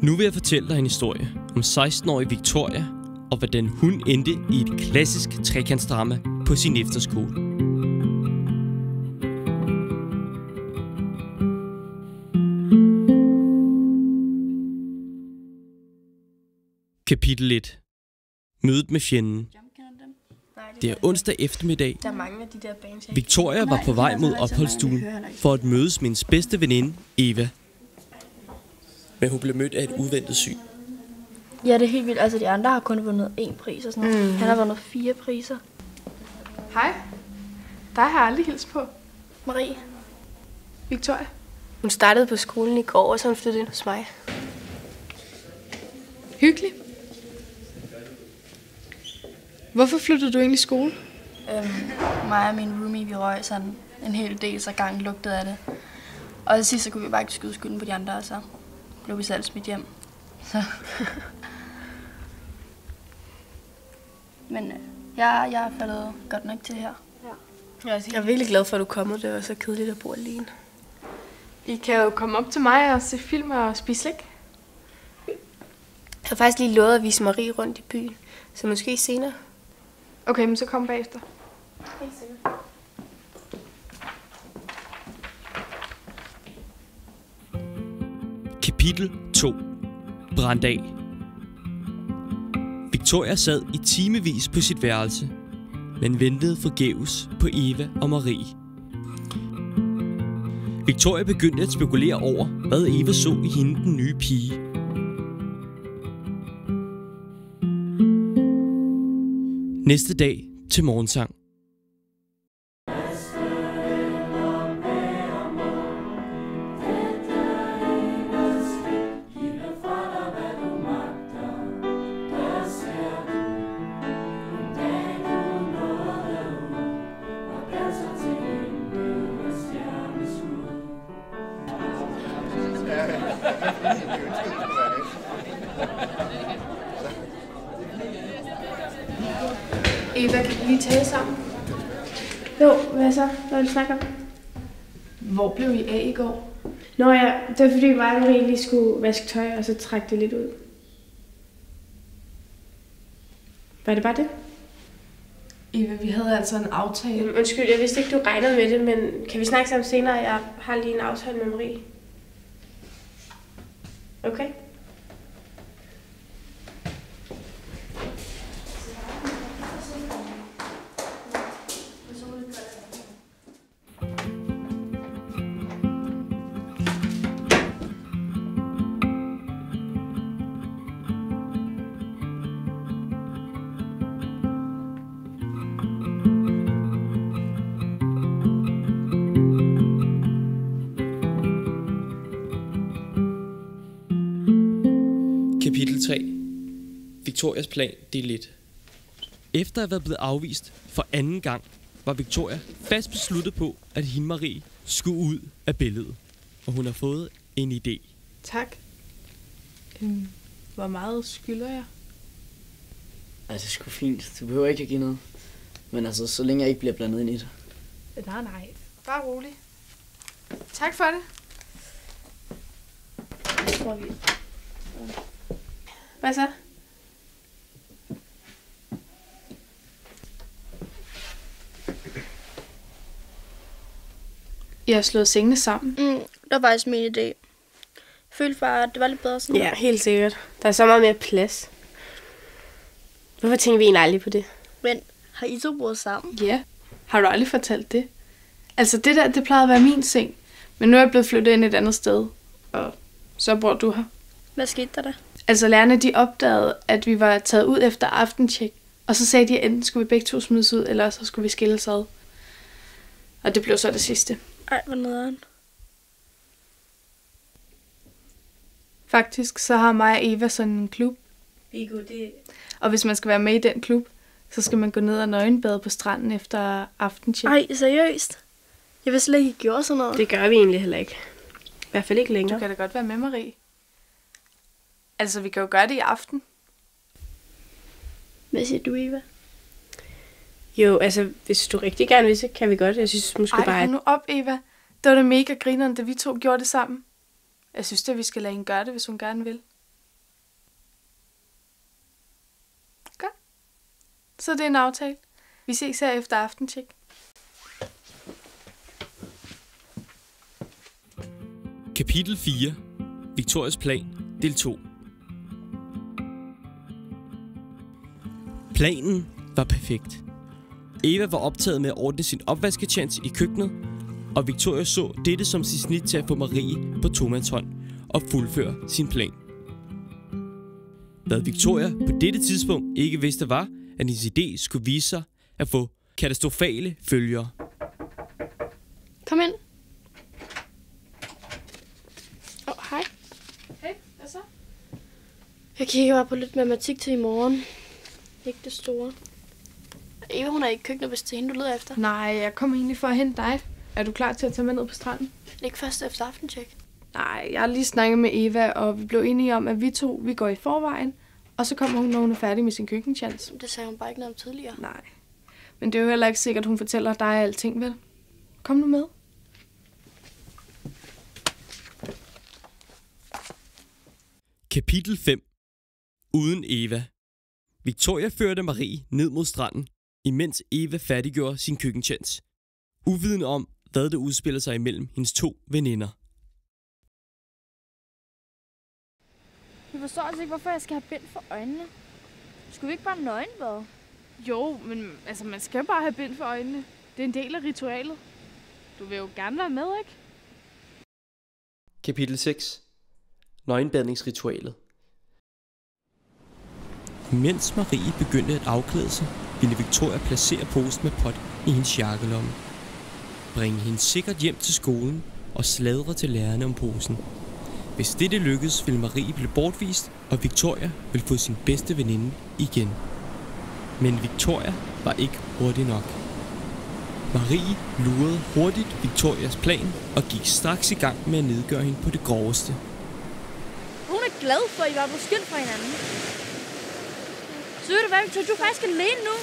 Nu vil jeg fortælle dig en historie om 16-årige Victoria, og hvordan hun endte i et klassisk trekantsdrama på sin efterskole. Kapitel 1. Mødet med fjenden. Det er onsdag eftermiddag. Victoria var på vej mod opholdsstuen for at mødes med hendes bedste veninde, Eva. Men hun blev mødt af et uventet syn. Ja, det er helt vildt. Altså, de andre har kun vundet 1 pris og sådan noget. Han har vundet 4 priser. Hej. Dig har jeg aldrig hilst på. Marie. Victoria. Hun startede på skolen i går, og så hun flyttede ind hos mig. Hyggeligt. Hvorfor flyttede du egentlig i skole? Mig og min roomie, vi røg sådan en hel del, så gangen lugtede af det. Og til sidst så kunne vi bare ikke skyde skylden på de andre, og så blev vi selv smidt hjem. Så. Men jeg er faldet godt nok til her. Ja. Jeg er virkelig glad for, at du er kommet. Det var så kedeligt at bo alene. I kan jo komme op til mig og se film og spise slik. Jeg har faktisk lige lovet at vise Marie rundt i byen, så måske senere. Okay, men så kom bagefter. Helt sikkert. Kapitel 2. Brændt af. Victoria sad i timevis på sit værelse, men ventede forgæves på Eva og Marie. Victoria begyndte at spekulere over, hvad Eva så i hende, den nye pige. Næste dag til morgensang. Eva, kan vi lige tale sammen? Jo, hvad så? Hvad vil du snakke om? Hvor blev I af i går? Nå ja, det var fordi mig og Marie lige skulle vaske tøj, og så trække det lidt ud. Var det bare det? Eva, vi havde altså en aftale. Undskyld, jeg vidste ikke, du regnede med det, men kan vi snakke sammen senere? Jeg har lige en aftale med Marie. Okay? Kapitel 3. Victorias plan del 1. Efter at være blevet afvist for anden gang, var Victoria fast besluttet på, at hende Marie skulle ud af billedet. Og hun har fået en idé. Tak. Hvor meget skylder jeg? Altså, det er sgu fint. Du behøver ikke at give noget. Men altså, så længe jeg ikke bliver blandet ind i det. Nej. Bare rolig. Tak for det. Hvad så? Jeg har slået sengene sammen. Det var faktisk min idé. Jeg følte bare, at det var lidt bedre sådan. Ja, helt sikkert. Der er så meget mere plads. Hvorfor tænker vi egentlig aldrig på det? Men har I to boet sammen? Ja. Har du aldrig fortalt det? Altså, det der, det plejede at være min seng. Men nu er jeg blevet flyttet ind et andet sted. Og så bor du her. Hvad skete der da? Altså, lærerne, de opdagede, at vi var taget ud efter aftentjek. Og så sagde de, at enten skulle vi begge to smides ud, eller så skulle vi skilles ad. Og det blev så det sidste. Ej, hvor nederen. Faktisk så har mig og Eva sådan en klub. Og hvis man skal være med i den klub, så skal man gå ned og nøgenbade på stranden efter aftentjek. Ej, seriøst? Jeg vidste slet ikke, I gjorde sådan noget. Det gør vi egentlig heller ikke. I hvert fald ikke længere. Du kan da godt være med, Marie. Altså, vi kan jo gøre det i aften. Hvad siger du, Eva? Jo, altså, hvis du rigtig gerne vil, så kan vi godt. Jeg synes måske Ej, bare, hold nu op, Eva. Det var da mega grineren, da vi to gjorde det sammen. Jeg synes, at vi skal lade hende gøre det, hvis hun gerne vil. Så det er en aftale. Vi ses her efter aftentjek. Kapitel 4. Victorias plan, del 2. Planen var perfekt. Eva var optaget med at ordne sin opvasketjans i køkkenet, og Victoria så dette som sit snit til at få Marie på tomandshånd og fuldføre sin plan. Hvad Victoria på dette tidspunkt ikke vidste var, at hendes idé skulle vise sig at få katastrofale følger. Kom ind. Hej. Hej, hvad så? Jeg kigger bare på lidt matematik til i morgen. Ikke det store. Eva, hun er ikke i køkkenet, hvis det er hende, du leder efter. Nej, jeg kommer egentlig for at hente dig. Er du klar til at tage med ned på stranden? Ikke først efter aftentjek. Nej, jeg har lige snakket med Eva, og vi blev enige om, at vi går i forvejen. Og så kommer hun, når hun er færdig med sin køkkentjans. Det sagde hun bare ikke noget om tidligere. Nej, men det er jo heller ikke sikkert, at hun fortæller dig alting, vel? Kom nu med. Kapitel 5. Uden Eva. Victoria førte Marie ned mod stranden, imens Eva færdiggjorde sin køkkentjans. Uvidende om, hvad der udspiller sig imellem hendes to veninder. Jeg forstår altså ikke, hvorfor jeg skal have bind for øjnene. Skulle vi ikke bare nøgenbade? Jo, men altså, man skal bare have bind for øjnene. Det er en del af ritualet. Du vil jo gerne være med, ikke? Kapitel 6. Nøgenbadningsritualet. Mens Marie begyndte at afklæde sig, ville Victoria placere posen med pot i hendes jakkelomme. Bringe hende sikkert hjem til skolen og sladre til lærerne om posen. Hvis dette lykkedes, ville Marie blive bortvist, og Victoria ville få sin bedste veninde igen. Men Victoria var ikke hurtig nok. Marie lurede hurtigt Victorias plan og gik straks i gang med at nedgøre hende på det groveste. Hun er glad for, at I var på skilt fra hinanden. Så ved du hvad, Victoria, du er faktisk alene nu.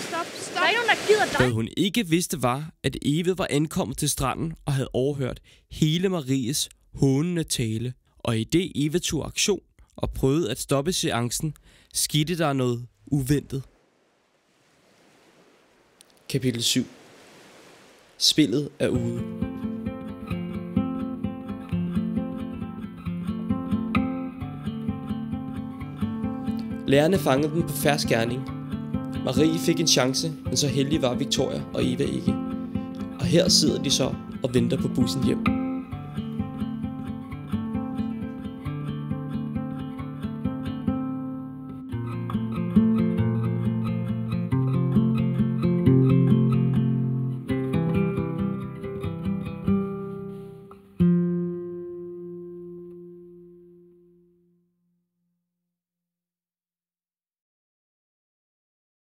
Stop. Der er ikke nogen, der gider dig. Hvad hun ikke vidste var, at Eva var ankommet til stranden og havde overhørt hele Maries hånende tale. Og i det Eva tog aktion og prøvede at stoppe seancen, skete der noget uventet. Kapitel 7. Spillet er ude. Lærerne fangede dem på fersk gerning. Marie fik en chance, men så heldig var Victoria og Eva ikke. Og her sidder de så og venter på bussen hjem.